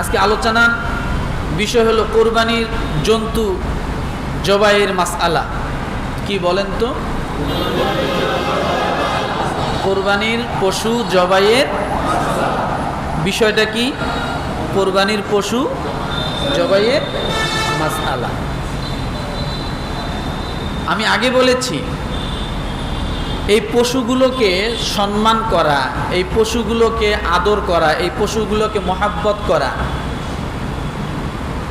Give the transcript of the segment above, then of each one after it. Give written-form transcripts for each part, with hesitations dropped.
আজকে আলোচনার বিষয় হলো কোরবানির জন্তু জবাইয়ের মাসআলা। কি বলেন তো? কোরবানির পশু জবাইয়ের বিষয়টা কি? কোরবানির পশু জবাইয়ের মাসআলা। আমি আগে বলেছি এই পশুগুলোকে সম্মান করা, এই পশুগুলোকে আদর করা, এই পশুগুলোকে মহাব্বত করা,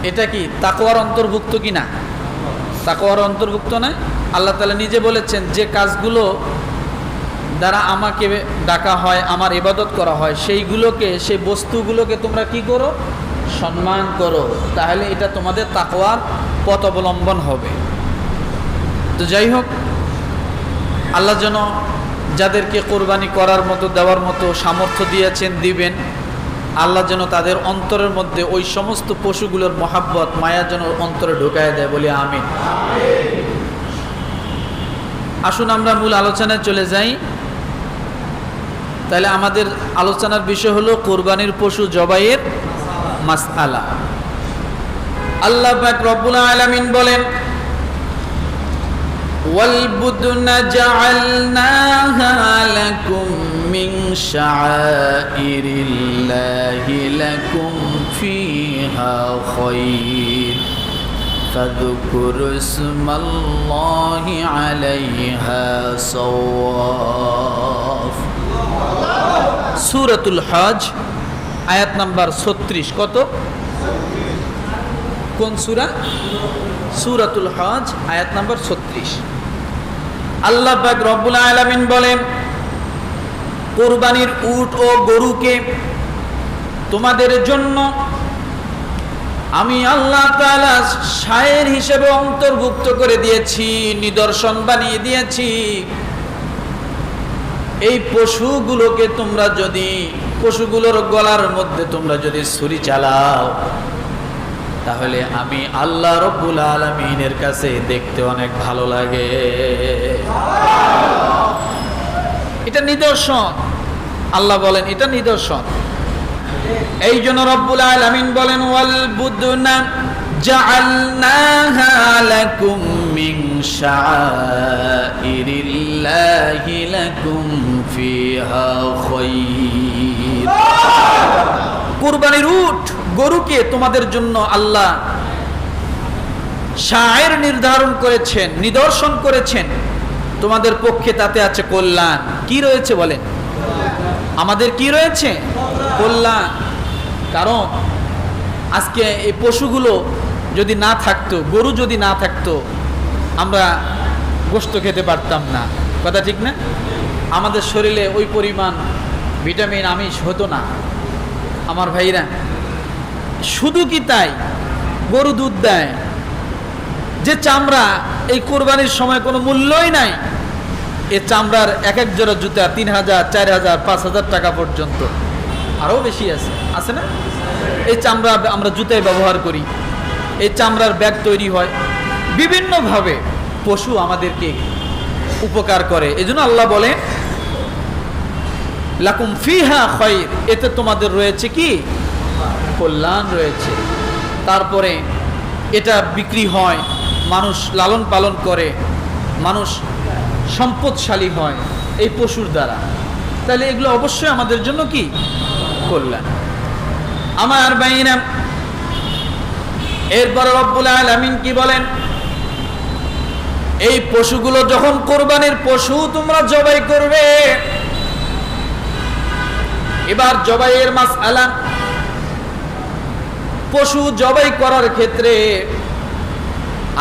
এটা কি তাকওয়ার অন্তর্ভুক্ত কি না? তাকওয়ার অন্তর্ভুক্ত না? আল্লাহ তাআলা নিজে বলেছেন যে কাজগুলো দ্বারা আমাকে ডাকা হয়, আমার ইবাদত করা হয়, সেইগুলোকে, সেই বস্তুগুলোকে তোমরা কি করো? সম্মান করো। তাহলে এটা তোমাদের তাকওয়ার পথ অবলম্বন হবে। তো যাই হোক, আল্লাহ যেন যাদেরকে কোরবানি করার মতো, দেওয়ার মতো সামর্থ্য দিয়েছেন, দিবেন, আল্লাহ যেন তাদের অন্তরের মধ্যে ওই সমস্ত পশুগুলোর মহাব্বত, মায়া যেন অন্তরে ঢুকায় দেয়, বলি আমিন। আসুন আমরা মূল আলোচনায় চলে যাই। তাহলে আমাদের আলোচনার বিষয় হলো কোরবানির পশু জবাইয়ের মাসআলা। আল্লাহ পাক রব্বুল আলামিন বলেন, وَالْبُدْنَ جَعَلْنَاهَا لَكُمْ مِنْ شَعَائِرِ اللَّهِ لَكُمْ فِيهَا خَيْرٌ فَاذْكُرُوا اسْمَ اللَّهِ عَلَيْهَا صَوَّافَ। সূরাতুল হজ আয়াত নাম্বার 36। কত? কোন সূরা? সূরাতুল হজ আয়াত নাম্বার 36। আল্লাহ পাক রব্বুল আলামিন বলেন, কুরবানির উট ও গরুকে তোমাদের জন্য আমি আল্লাহ তাআলা শায়ের হিসেবে অন্তর্ভুক্ত করে দিয়েছি, নিদর্শন বানিয়ে দিয়েছি। এই পশুগুলোকে তোমরা যদি, পশুগুলোর গলার মধ্যে তোমরা যদি ছুরি চালাও, তাহলে আমি আল্লাহ রব্বুল আলামিনের কাছে দেখতে অনেক ভালো লাগে। এটা নিদর্শন। আল্লাহ বলেন এটা নিদর্শন। এই জন্য রব্বুল আলামিন বলেন, ওয়াল বুদনা জাআলনাহা লাকুম মিন শাআইরিল্লাহি লাকুম ফিহা খায়র। কুরবানির উট গরুকে তোমাদের জন্য আল্লাহ শায়ের নির্ধারণ করেছেন, নিদর্শন করেছেন, তোমাদের পক্ষে তাতে আছে কল্যাণ। কি রয়েছে বলেন? আমাদের কি রয়েছে? কল্যাণ। কারণ আজকে এই পশুগুলো যদি না থাকতো, গরু যদি না থাকতো, আমরা গোশত খেতে পারতাম না। কথা ঠিক না? আমাদের শরীরে ওই পরিমাণ ভিটামিন আমিষ হতো না। আমার ভাইরা, শুধু কি তাই, গরু দুধ দেয়, যে চামড়া এই কোরবানির সময় কোনো মূল্যই নাই। এ চামড়ার এক এক জোড়া জুতা ৩,০০০, ৪,০০০, ৫,০০০ টাকা পর্যন্ত, আরও বেশি আছে না? এই চামড়া আমরা জুতায় ব্যবহার করি, এই চামড়ার ব্যাগ তৈরি হয়। বিভিন্নভাবে পশু আমাদেরকে উপকার করে। এজন্য আল্লাহ বলে লাকুম ফিহা খায়র, এতে তোমাদের রয়েছে কি? কল্যাণ রয়েছে। তারপরে এটা বিক্রি হয়, মানুষ লালন পালন করে, মানুষ সম্পদশালী হয় এই পশুর দ্বারা। তাহলে এগুলো অবশ্যই আমাদের জন্য কি? কল্যাণ। আমার ভাইরা, এরপর রব্বুল আলামিন কি বলেন? এই পশুগুলো যখন কোরবানির পশু তোমরা জবাই করবে, এবার জবাইয়ের মাসআলা। পশু জবাই করার ক্ষেত্রে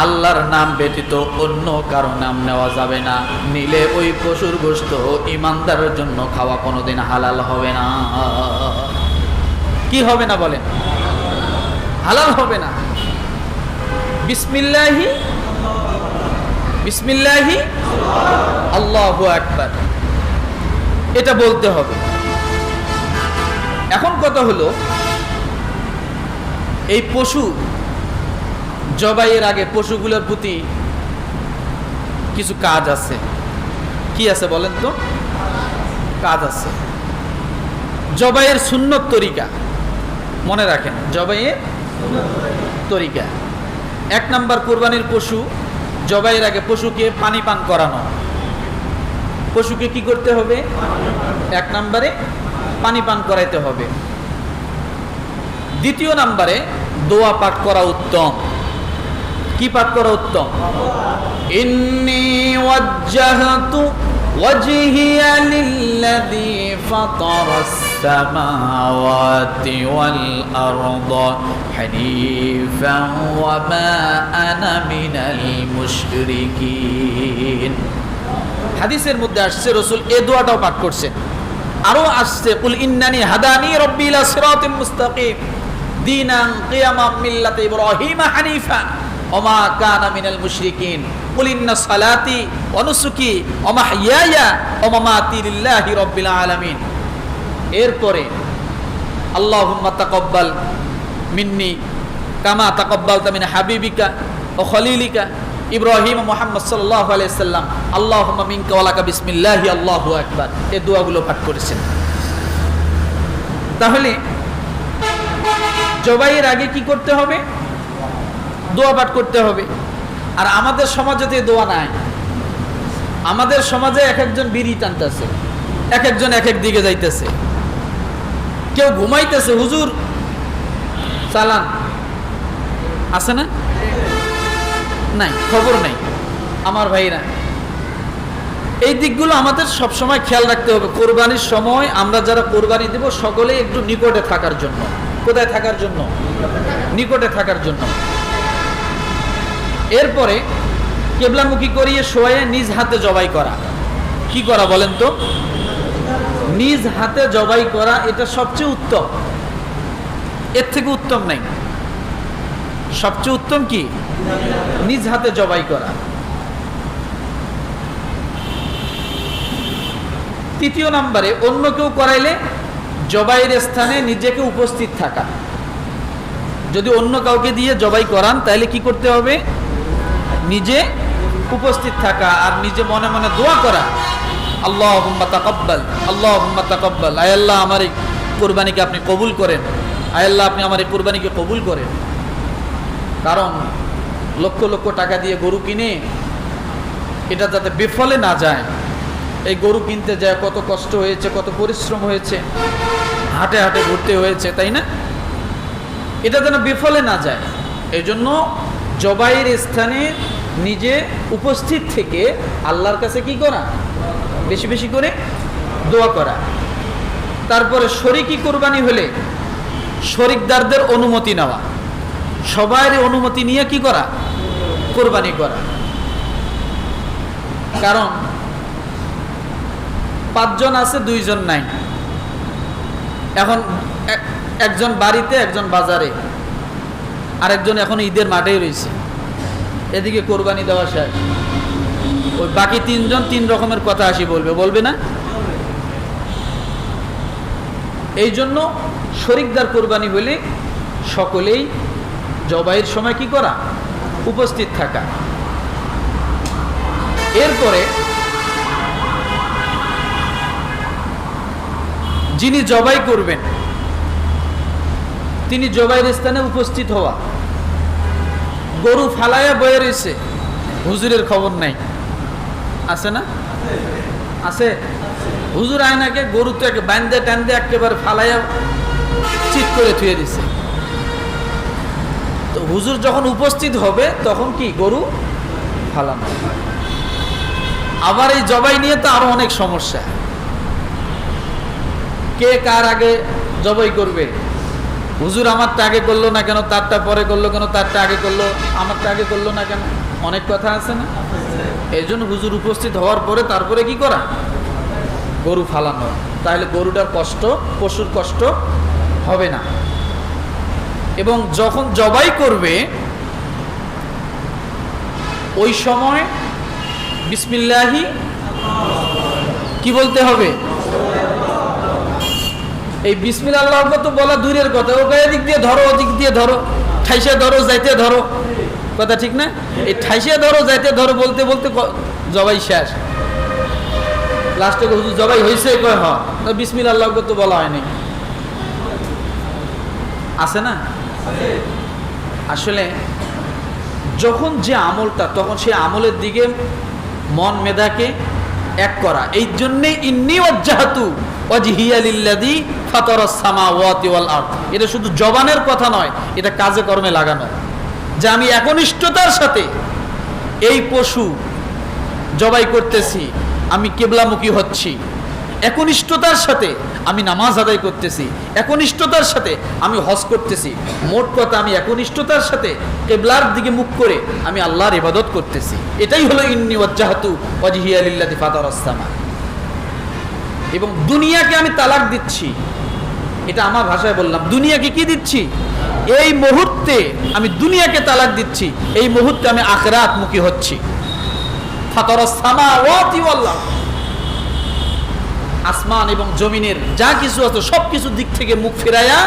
আল্লাহর নাম ব্যতীত অন্য কারো নাম নেওয়া যাবে না। নিলে ওই পশুর গোশত ঈমানদারের জন্য খাওয়া কোনোদিন হালাল হবে না। কি হবে না বলেন? হালাল হবে না। বিসমিল্লাহি বিসমিল্লাহি আল্লাহু আকবার, এটা বলতে হবে। এখন কথা হলো, এই পশু জবাইয়ের আগে পশুগুলোর প্রতি কিছু কাজ আছে। কি আছে বলেন তো? কাজ আছে। জবাইয়ের সুন্নত তরিকা, মনে রাখেন জবাইয়ের তরিকা। 1 নাম্বার কোরবানির পশু জবাইয়ের আগে পশুকে পানি পান করানো। পশুকে কি করতে হবে? 1 নম্বরে পানি পান করাইতে হবে। 2 নম্বরে দোয়া পাঠ করা উত্তম। কি পাঠ করা উত্তম? ইন্নী ওয়াজ্জাহতু ওয়াজহিয়া লিল্লাযী ফাতারাস সামাওয়াতি ওয়াল আরদা হানিফান ওয়া মা আনা মিনাল মুশরিকিন। হাদিসের মধ্যে আসছে রাসূল এই দোয়াটাও পাঠ করছেন। আরো আসছে কুল ইন্নানি হাদানি রাব্বি ইলা সিরাতিম মুস্তাকিম দীনান কিয়ামাম মিল্লাতে ইব্রাহিম হানিফা ওয়া মা কানা মিনাল মুশরিকিন কুল ইন্না সালাতি ওয়া নুসুকি ওয়া মাহইয়ায়া ওয়া মামাতি লিল্লাহি রাব্বিল আলামিন। এরপরে আল্লাহুম্মা তাকাব্বাল মিন্নি কামা তাকাব্বালতা মিন হাবিবিকা ওয়া খলিলিকা ইব্রাহিম মুহাম্মদ সাল্লাল্লাহু আলাইহি সাল্লাম আল্লাহুম্মা মিনকা ওয়া লাকা বিসমিল্লাহি আল্লাহু আকবার। এই দোয়াগুলো পাঠ করেছেন। তাহলে জবাইয়ের আগে কি করতে হবে? দোয়া পাঠ করতে হবে। আর আমাদের সমাজে তো দোয়া নাই। আমাদের সমাজে এক একজন বিড়ি টানতেছে, এক একজন এক এক দিকে যাইতেছে, কেউ ঘুমাইতেছে, হুজুর চালান আছে না? নাই, খবর নাই। আমার ভাইরা, এই দিকগুলো আমাদের সবসময় খেয়াল রাখতে হবে। কোরবানির সময় আমরা যারা কোরবানি দেব সকলেই একটু নিকটে থাকার জন্য। কোথায় থাকার জন্য? নিকটে থাকার জন্য। এরপরে কেবলামুখী করিয়ে শোয়ে নিজ হাতে জবাই করা। কি করা বলেন তো? নিজ হাতে জবাই করা, এটা সবচেয়ে উত্তম। এর থেকে উত্তম নাই। সবচেয়ে উত্তম কি? নিজ হাতে জবাই করা। 3 নম্বরে অন্য কেউ করাইলে জবাইয়ের স্থানে নিজেকে উপস্থিত থাকা। যদি অন্য কাউকে দিয়ে জবাই করান তাহলে কি করতে হবে? নিজে উপস্থিত থাকা আর নিজে মনে মনে দোয়া করা, আল্লাহুম্মা তাকাব্বাল, আল্লাহুম্মা তাকাব্বাল। আয় আল্লাহ, আমার এই কুরবানিকে আপনি কবুল করেন। আয় আল্লাহ, আপনি আমার এই কুরবানিকে কবুল করেন। কারণ লক্ষ লক্ষ টাকা দিয়ে গরু কিনে এটা যাতে বিফলে না যায়, এই গরু কিনতে যায় কত কষ্ট হয়েছে, কত পরিশ্রম হয়েছে, হাটে হাটে ঘুরতে হয়েছে, তাই না? এটা যেন বিফলে না যায়, এই জন্য জবাইয়ের স্থানে নিজে উপস্থিত থেকে আল্লাহর কাছে কি করা? বেশি বেশি করে দোয়া করা। তারপরে শরীকি কোরবানি হলে শরিকদারদের অনুমতি নেওয়া। সবারই অনুমতি নিয়ে কি করা? কোরবানি করা। কারণ 5 জন আছে, 2 জন নাই। এখন একজন বাড়িতে, একজন বাজারে, আরেকজন এখন ঈদের মাঠেই রয়েছে। এদিকে কোরবানি দেওয়া শেষ, ওই বাকি 3 জন 3 রকমের কথা আসি বলবে, বলবে না? এই জন্য শরিকদার কোরবানি হলে সকলেই জবাইয়ের সময় কি করা? উপস্থিত থাকা। এরপরে যিনি জবাই করবেন তিনি জবাইয়ের স্থানে উপস্থিত হওয়া। গরু ফালাইয়া বয়ে রয়েছে, হুজুরের খবর নাই, আছে না? আছে। হুজুর আয়নাকে গরু তো বান্ধে টান্ধে একেবারে ফালাইয়া চিৎ করে থুয়ে দিছে। তো হুজুর যখন উপস্থিত হবে তখন কি গরু ফালানো। আবার এই জবাই নিয়ে তো আরো অনেক সমস্যা। কে কার আগে জবাই করবে? হুজুর আমারটা আগে করলো না কেন, তারটা পরে করলো কেন, তারটা আগে করলো, আমারটা আগে করলো না কেন, অনেক কথা আছে না? এই জন্য হুজুর উপস্থিত হওয়ার পরে তারপরে কি করা? গরু ফালানো। তাহলে গরুটার কষ্ট, পশুর কষ্ট হবে না। এবং যখন জবাই করবে ওই সময় বিসমিল্লাহি কি বলতে হবে? এই বিসমিল্লাহ আল্লাহর তো বলা দূরের কথা, ওকে এদিক দিয়ে ধরো, ওদিক দিয়ে ধরো, ঠাইসে ধরো, যাইতে ধরো, কথা ঠিক না? এই ঠাইসে ধরো, যাইতে ধরো বলতে বলতে জবাই শেষ। লাস্টে হুজুর জবাই হয়েছে, কয় হ, বিসমিল্লাহ আল্লাহর তো বলা হয়নি। আছে না? আসলে যখন যে আমলটা, তখন সেই আমলের দিকে মন মেধাকে এক করা। এই জন্যেই ইন্নী ওয়াজ্জাহাতু ওয়াজহিয়া লিল্লাযী ফাতারাস সামাওয়াতি ওয়াল আরদ, এটা শুধু জবানের কথা নয়, এটা কাজে কর্মে লাগানো। যে আমি একনিষ্ঠতার সাথে এই পশু জবাই করতেছি, আমি কিবলামুখী হচ্ছি, একনিষ্ঠতার সাথে আমি নামাজ আদায় করতেছি, একনিষ্ঠতার সাথে আমি হজ করতেছি, মোট কথা আমি একনিষ্ঠতার সাথে কিবলার দিকে মুখ করে আমি আল্লাহর ইবাদত করতেছি। এটাই হলো ইন্নী ওয়াজ্জাহাতু ওয়াজহিয়া লিল্লাযী ফাতারাস সামা। এবং দুনিয়াকে আমি তালাক দিচ্ছি, এটা আমার ভাষায় বললাম, দুনিয়াকে কি দিচ্ছি? এই মুহূর্তে আমি দুনিয়াকে তালাক দিচ্ছি, এই মুহূর্তে আমি আখিরাতমুখী হচ্ছি। ফাতারাস সামাওয়াতি ওয়াল আরদ, আসমান এবং জমিনের যা কিছু আছে সব কিছুর দিক থেকে মুখ ফেরাইয়া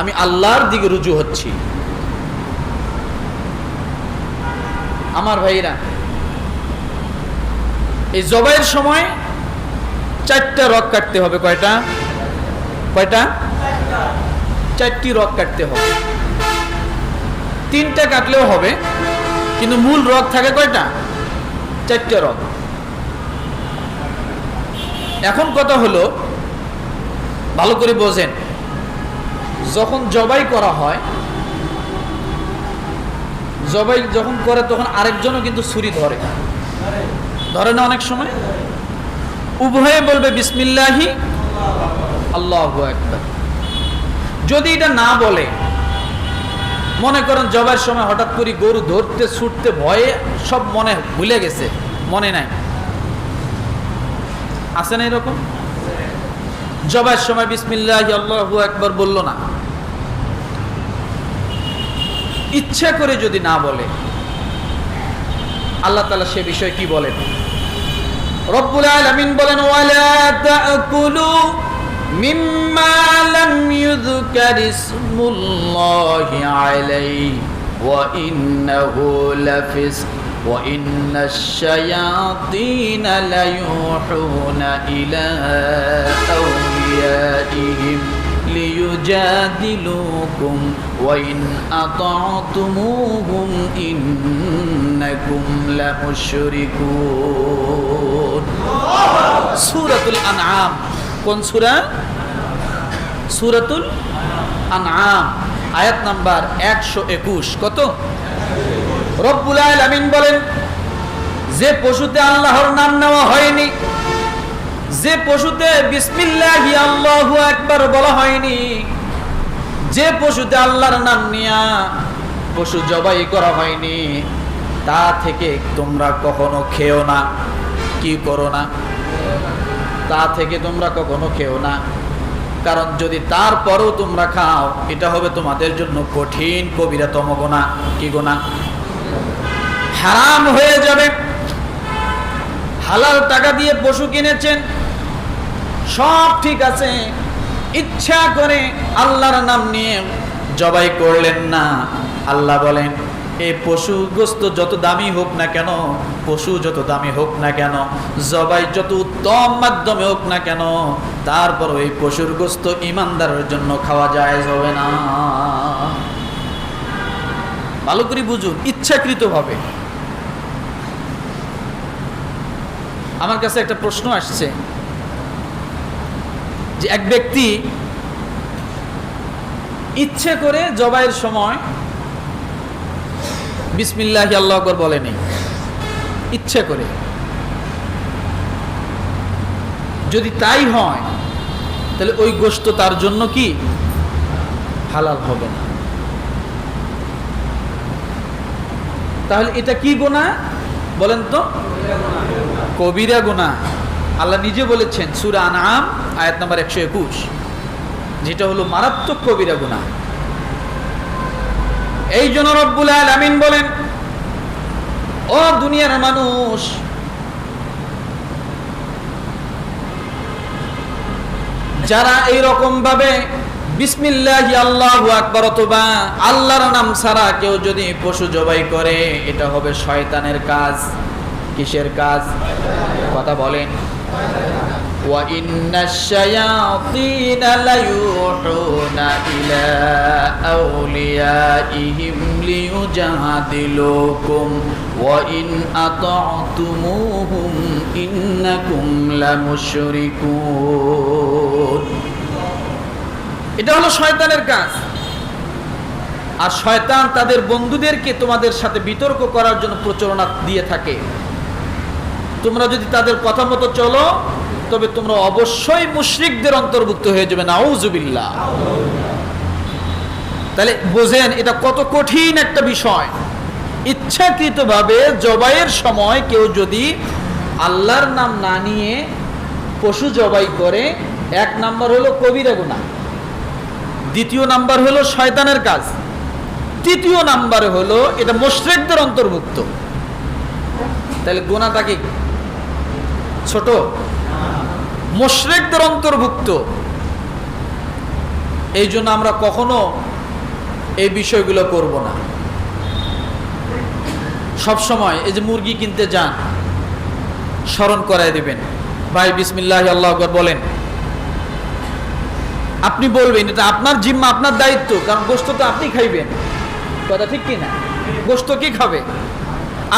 আমি আল্লাহর দিকে রুজু হচ্ছি। আমার ভাইরা, এই জবাইয়ের সময় 4টা রগ কাটতে হবে। কয়টা? 4টি রগ কাটতে হবে। 3টা কাটলেও হবে, কিন্তু মূল রগ থাকে কয়টা? 4টা রগ। এখন কথা হলো, ভালো করে বোঝেন, যখন জবাই করা হয়, জবাই যখন করে তখন আরেকজনও কিন্তু ছুরি ধরে না অনেক সময়। উভয়ে বলবে বিসমিল্লাহি আল্লাহু আকবার। যদি এটা না বলে, মনে করেন জবাইয়ের সময় হঠাৎ করে গরু ধরতে ছুটতে ভয়ে সব মনে ভুলে গেছে, মনে নাই, আছে না এরকম? জবাইয়ের সময় বিসমিল্লাহি আল্লাহু আকবার বলল না, ইচ্ছা করে যদি না বলে, আল্লাহ তাআলা সে বিষয়ে কি বলেন? রব্বুল আলামিন বলেন, ওয়ালা তাকুলু মিম্মা লাম ইউযকার ইসমুল্লাহি আলাইহি ওয়া ইন্নাহু লাফিসক ওয়া ইন্নাশ শায়াতিনা লায়ুহুনা ইলা আউলিয়াইহিম লিয়ুজাদিলুকুম ওয়া ইন আতা'তুমুহুম ইন্নাকুম লামুশরিকুন। সূরাতুল আনআম। কোন সূরা? সূরাতুল আনআম, আয়াত নাম্বার 121। কত? রব্বুল আলামিন বলেন, যে পশুতে আল্লাহর নাম নেওয়া হয়নি, যে পশুতে বিসমিল্লাহি আল্লাহু আকবার বলা হয়নি, যে পশুতে আল্লাহর নাম নিয়া পশু জবাই করা হয়নি, তা থেকে তোমরা কখনো খেও না। কি করো না? তা থেকে তোমরা কখনো খেও না। কারণ যদি তারপরও তোমরা খাও, এটা হবে তোমাদের জন্য কঠিন কবিরাতম গুনাহ। কি গুনাহ? হারাম হয়ে যাবে। হালাল টাকা দিয়ে পশু কিনেছেন, সব ঠিক আছে, ইচ্ছা করে আল্লাহর নাম নিয়ে জবাই করলেন না। আল্লাহ বলেন, এই পশু গোস্ত যত দামি হোক না কেন, পশু যত দামি হোক না কেন, জবাই যত উত্তম মাধ্যমে হোক না কেন, তারপর এই পশুর গোস্ত ইমানদারের জন্য খাওয়া জায়েজ হবে না। ভালো করে বুঝুন, ইচ্ছাকৃতভাবে। আমার কাছে একটা প্রশ্ন আসছে যে এক ব্যক্তি ইচ্ছে করে জবাইয়ের সময় বিসমিল্লাহি আল্লাহু আকবার বলেনি, ইচ্ছে করে। যদি তাই হয়, তাহলে ওই গোশত তার জন্য কি হালাল হবে না। তাহলে এটা কি গুনাহ বলেন তো? কবিরা গুনাহ। আল্লাহ নিজে বলেছেন সূরা আনআম আয়াত নাম্বার 121, যেটা হলো মারাত্মক কবিরা গুনাহ। এই জন্য রব্বুল আলামিন বলেন, ও দুনিয়ার মানুষ, যারা এই রকম ভাবে বিসমিল্লাহি আল্লাহু আকবার অথবা আল্লাহর নাম ছাড়া কেউ যদি পশু জবাই করে, এটা হবে শয়তানের কাজ। কিসের কাজ? কথা বলেন। وَإِنَّ الشَّيَاطِينَ لَيُوحُونَ إِلَى أَوْلِيَائِهِمْ لِيُجَادِلُوكُمْ وَإِنْ أَطَعْتُمُوهُمْ إِنَّكُمْ لَمُشْرِكُونَ। এটা হলো শয়তানের কাজ। আর শয়তান তাদের বন্ধুদেরকে তোমাদের সাথে বিতর্ক করার জন্য প্রচেষ্টা দিয়ে থাকে। তোমরা যদি তাদের কথা মতো চলো তবে তোমরা অবশ্যই মুশরিকদের অন্তর্ভুক্ত হয়ে যাবে, নাউযুবিল্লাহ। তাহলে বোঝেন এটা কত কঠিন একটা বিষয়। ইচ্ছাকৃতভাবে জবাইয়ের সময় কেউ যদি আল্লাহর নাম না নিয়ে পশু জবাই করে, এক নাম্বার হলো কবিরা গুনাহ, দ্বিতীয় নাম্বার হলো শয়তানের কাজ, তৃতীয় নাম্বারে হলো এটা মুশরিকদের অন্তর্ভুক্ত। তাহলে গুনাহটা কি ছোট? মুশরিকদের অন্তর্ভুক্ত। এই জন্য আমরা কখনো এই বিষয়গুলো করব না। সব সময় এই যে মুরগি কিনতে যান, স্মরণ করায় দিবেন, ভাই বিসমিল্লাহ আল্লাহু আকবার বলেন। আপনি বলবেন, এটা আপনার জিম্মা, আপনার দায়িত্ব, কারণ গোশত তো আপনি খাইবেন। কথা ঠিক কি না? গোশত কি খাবে?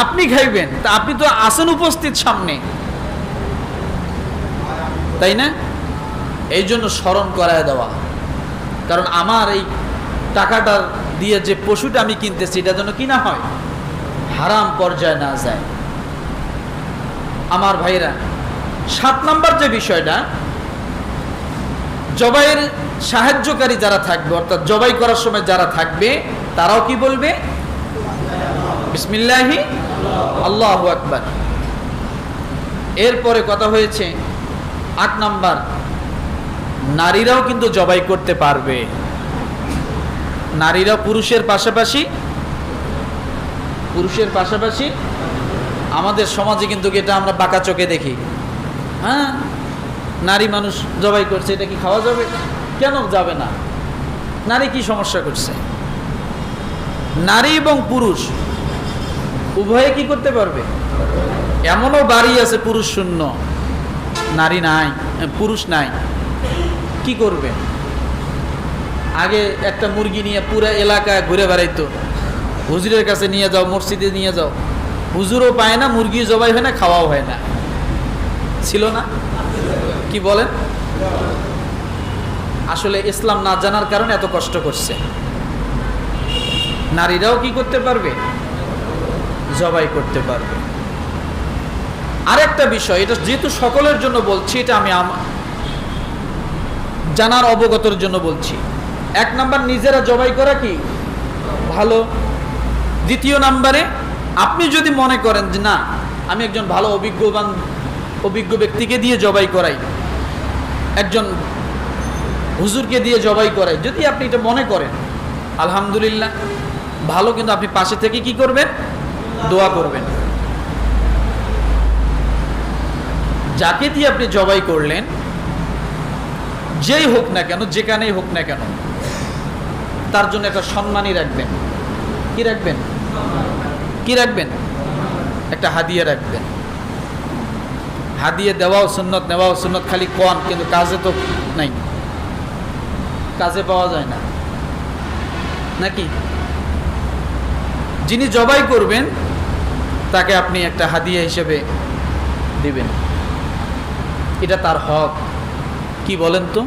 আপনি খাইবেন। তা আপনি তো আসেন উপস্থিত সামনে, তাই না? এই জন্য স্মরণ করায় দেওয়া, কারণ আমার এই টাকাটা দিয়ে যে পশুটা আমি কিনতেছি এটা যেন কি না হয়, হারাম পর্যায়ে না যায়। আমার ভাইরা, 7 নাম্বার যে বিষয়টা, জবাইয়ের সাহায্যকারী যারা থাকবে, অর্থাৎ জবাই করার সময় যারা থাকবে তারাও কি বলবে? বিসমিল্লাহি আল্লাহু আকবার। এরপরে কথা হয়েছে 8 নাম্বার, নারীরাও কিন্তু জবাই করতে পারবে। নারীরা পুরুষের পাশাপাশি আমাদের সমাজে কিন্তু এটা আমরা বাঁকা চোখে দেখি। হ্যাঁ, নারী মানুষ জবাই করছে, এটা কি খাওয়া যাবে? কেন যাবে না? নারী কি সমস্যা করছে? নারী এবং পুরুষ উভয়ে কি করতে পারবে? এমনও বাড়ি আছে পুরুষ শূন্য, নারী নাই, পুরুষ নাই, কি করবে? আগে একটা মুরগি নিয়ে পুরো এলাকায় ঘুরে বেড়াইতো, হুজুরের কাছে নিয়ে যাও, মসজিদে নিয়ে যাও, হুজুরও পায় না, মুরগি জবাই হয় না, খাওয়াও হয় না, ছিল না? কি বলেন? আসলে ইসলাম না জানার কারণে এত কষ্ট করছে। নারীরাও কি করতে পারবে? জবাই করতে পারবে। আরেকটা বিষয়, এটা যেহেতু সকলের জন্য বলছি, এটা আমি জানার অবগতর জন্য বলছি। 1 নাম্বার নিজেরা জবাই করা কি ভালো। দ্বিতীয় নাম্বারে আপনি যদি মনে করেন যে না, আমি একজন ভালো অভিজ্ঞ ব্যক্তিকে দিয়ে জবাই করাই, একজন হুজুরকে দিয়ে জবাই করাই, যদি আপনি এটা মনে করেন, আলহামদুলিল্লাহ ভালো, কিন্তু আপনি পাশে থেকে কি করবেন? দোয়া করবেন। যাকে দিয়ে আপনি জবাই করলেন, যেই হোক না কেন, যেখানেই হোক না কেন, তার জন্য একটা সম্মানই রাখবেন। কি রাখবেন? কি রাখবেন? একটা হাদিয়া রাখবেন। হাদিয়া দেওয়াও সুন্নত, নেওয়াও সুন্নত, খালি কোন, কিন্তু কাজে তো নাই, কাজে পাওয়া যায় না নাকি? যিনি জবাই করবেন তাকে আপনি একটা হাদিয়া হিসেবে দিবেন, এটা তার হক। কি বলেন তো?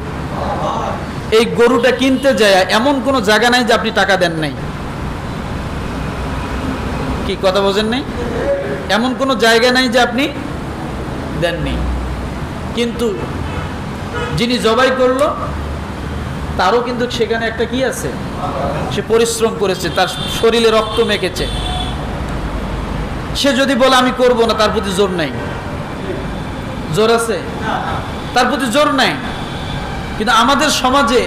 এই গরুটা কিনতে যায় এমন কোনো জায়গা নাই যে আপনি টাকা দেন নাই। কি কথা বোঝেন নাই? এমন কোনো জায়গা নাই যে আপনি দেননি, কিন্তু যিনি জবাই করলো তারও কিন্তু সেখানে একটা কি আছে, সে পরিশ্রম করেছে, তার শরীরে রক্ত মেখেছে। সে যদি বলে আমি করব না, তার প্রতি জোর নাই। জোর আছে? তার প্রতি জোর নাই। কিন্তু আমাদের সমাজে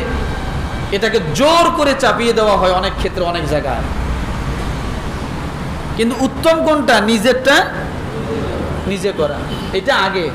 এটাকে জোর করে চাপিয়ে দেওয়া হয় অনেক ক্ষেত্রে, অনেক জায়গায়। কিন্তু উত্তম কোনটা? নিজেরটা নিজে করা, এটা আগে।